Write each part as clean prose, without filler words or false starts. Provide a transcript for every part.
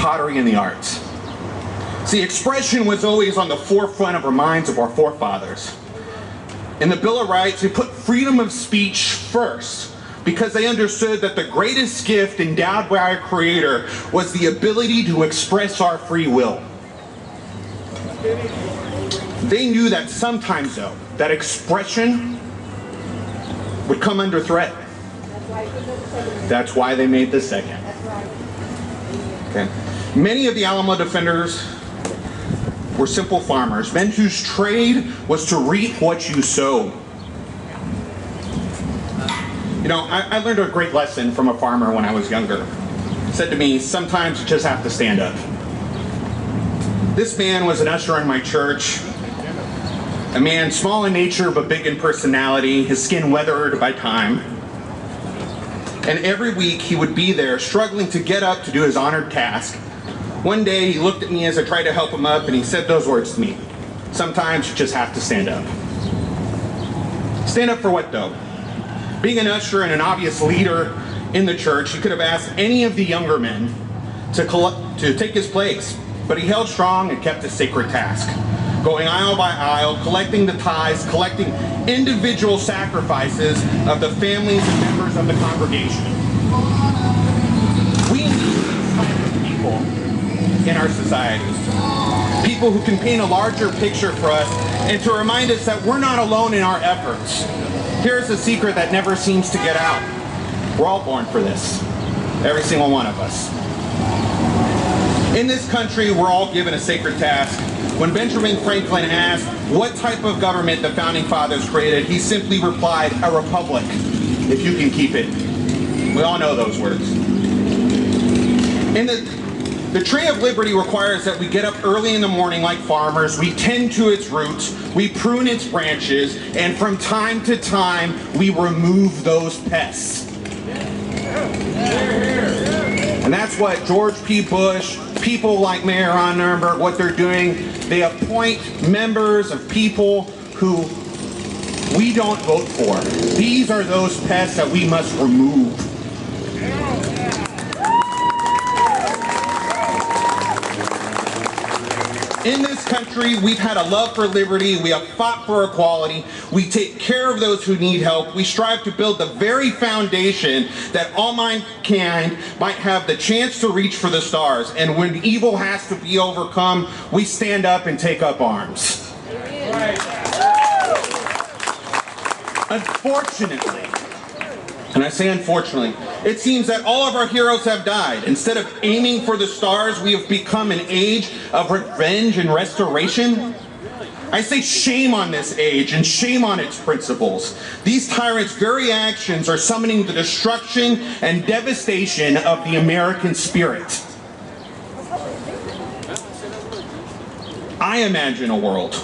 pottery, and the arts. See, expression was always on the forefront of our minds of our forefathers. In the Bill of Rights, they put freedom of speech first because they understood that the greatest gift endowed by our Creator was the ability to express our free will. They knew that sometimes, though, that expression would come under threat. That's why they made the second. Okay. Many of the Alamo defenders were simple farmers, men whose trade was to reap what you sow. You know, I learned a great lesson from a farmer when I was younger. He said to me, sometimes you just have to stand up. This man was an usher in my church, a man small in nature but big in personality, his skin weathered by time. And every week he would be there struggling to get up to do his honored task. One day he looked at me as I tried to help him up and he said those words to me. Sometimes you just have to stand up. Stand up for what though? Being an usher and an obvious leader in the church, he could have asked any of the younger men to take his place, but he held strong and kept his sacred task. Going aisle by aisle, collecting the tithes, collecting individual sacrifices of the families and members of the congregation. We need these types of people in our society. People who can paint a larger picture for us and to remind us that we're not alone in our efforts. Here's a secret that never seems to get out. We're all born for this. Every single one of us. In this country, we're all given a sacred task. When Benjamin Franklin asked what type of government the Founding Fathers created, he simply replied, a republic, if you can keep it. We all know those words. The tree of liberty requires that we get up early in the morning like farmers, we tend to its roots, we prune its branches, and from time to time, we remove those pests. And that's what George P. Bush, people like Mayor Ron Nirenberg, what they're doing, they appoint members of people who we don't vote for. These are those pests that we must remove. In this country, we've had a love for liberty, we have fought for equality, we take care of those who need help, we strive to build the very foundation that all mankind might have the chance to reach for the stars. And when evil has to be overcome, we stand up and take up arms. Unfortunately, and I say unfortunately, it seems that all of our heroes have died. Instead of aiming for the stars, we have become an age of revenge and restoration. I say shame on this age and shame on its principles. These tyrants' very actions are summoning the destruction and devastation of the American spirit. I imagine a world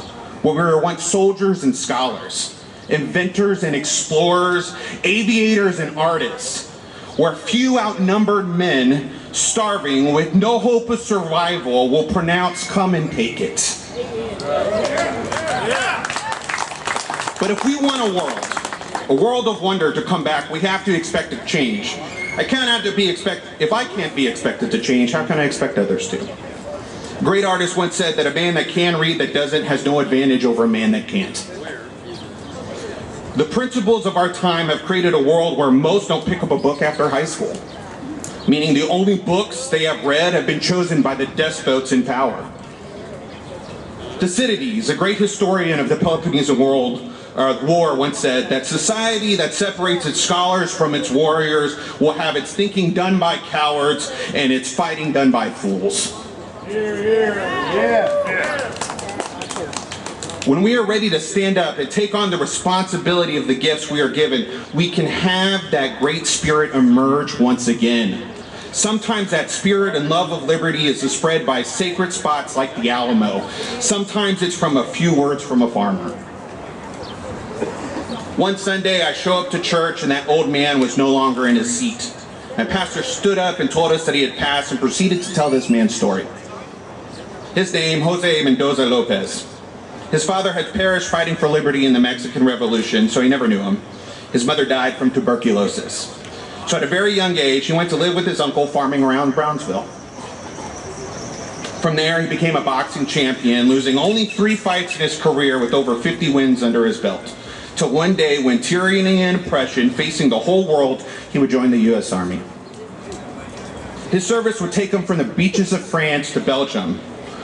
where we were once soldiers and scholars, inventors and explorers, aviators and artists, where few outnumbered men starving with no hope of survival will pronounce, come and take it. But if we want a world of wonder to come back, we have to expect a change. If I can't be expected to change, how can I expect others to? A great artist once said that a man that can read that doesn't has no advantage over a man that can't. The principles of our time have created a world where most don't pick up a book after high school, meaning the only books they have read have been chosen by the despots in power. Thucydides, a great historian of the Peloponnesian War, once said that society that separates its scholars from its warriors will have its thinking done by cowards and its fighting done by fools. When we are ready to stand up and take on the responsibility of the gifts we are given, we can have that great spirit emerge once again. Sometimes that spirit and love of liberty is spread by sacred spots like the Alamo. Sometimes it's from a few words from a farmer. One Sunday I show up to church and that old man was no longer in his seat. My pastor stood up and told us that he had passed and proceeded to tell this man's story. His name, Jose Mendoza Lopez. His father had perished fighting for liberty in the Mexican Revolution, so he never knew him. His mother died from tuberculosis. So at a very young age, he went to live with his uncle farming around Brownsville. From there, he became a boxing champion, losing only 3 fights in his career with over 50 wins under his belt. Till one day, when tyranny and oppression facing the whole world, he would join the U.S. Army. His service would take him from the beaches of France to Belgium.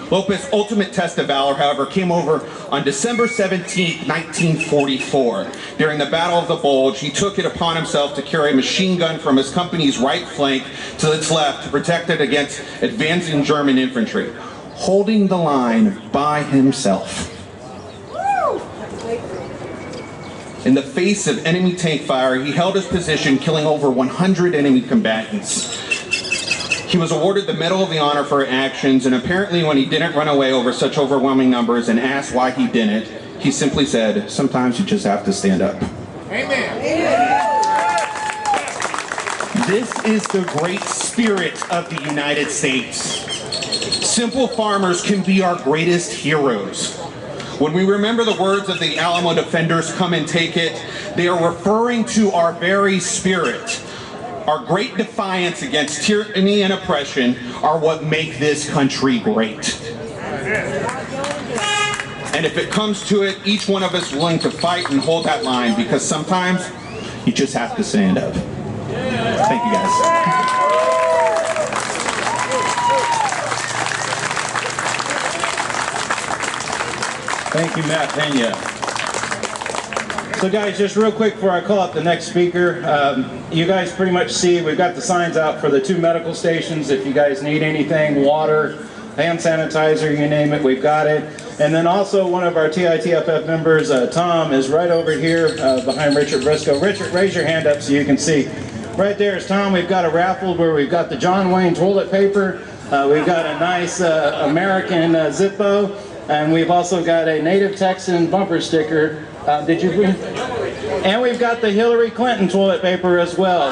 Lopez's ultimate test of valor, however, came over on December 17, 1944. During the Battle of the Bulge, he took it upon himself to carry a machine gun from his company's right flank to its left to protect it against advancing German infantry, holding the line by himself. In the face of enemy tank fire, he held his position, killing over 100 enemy combatants. He was awarded the Medal of the Honor for actions, and apparently when he didn't run away over such overwhelming numbers and asked why he didn't, he simply said, "Sometimes you just have to stand up." Amen. This is the great spirit of the United States. Simple farmers can be our greatest heroes. When we remember the words of the Alamo defenders, "Come and take it," they are referring to our very spirit. Our great defiance against tyranny and oppression are what make this country great. And if it comes to it, each one of us willing to fight and hold that line, because sometimes you just have to stand up. Thank you, guys. Thank you, Matt Pina. So guys, just real quick before I call up the next speaker, you guys pretty much see we've got the signs out for the 2 medical stations. If you guys need anything, water, hand sanitizer, you name it, we've got it. And then also one of our TITFF members, Tom, is right over here behind Richard Briscoe. Richard, raise your hand up so you can see. Right there is Tom. We've got a raffle where we've got the John Wayne toilet paper. We've got a nice American Zippo. And we've also got a Native Texan bumper sticker. Did you bring? And we've got the Hillary Clinton toilet paper as well.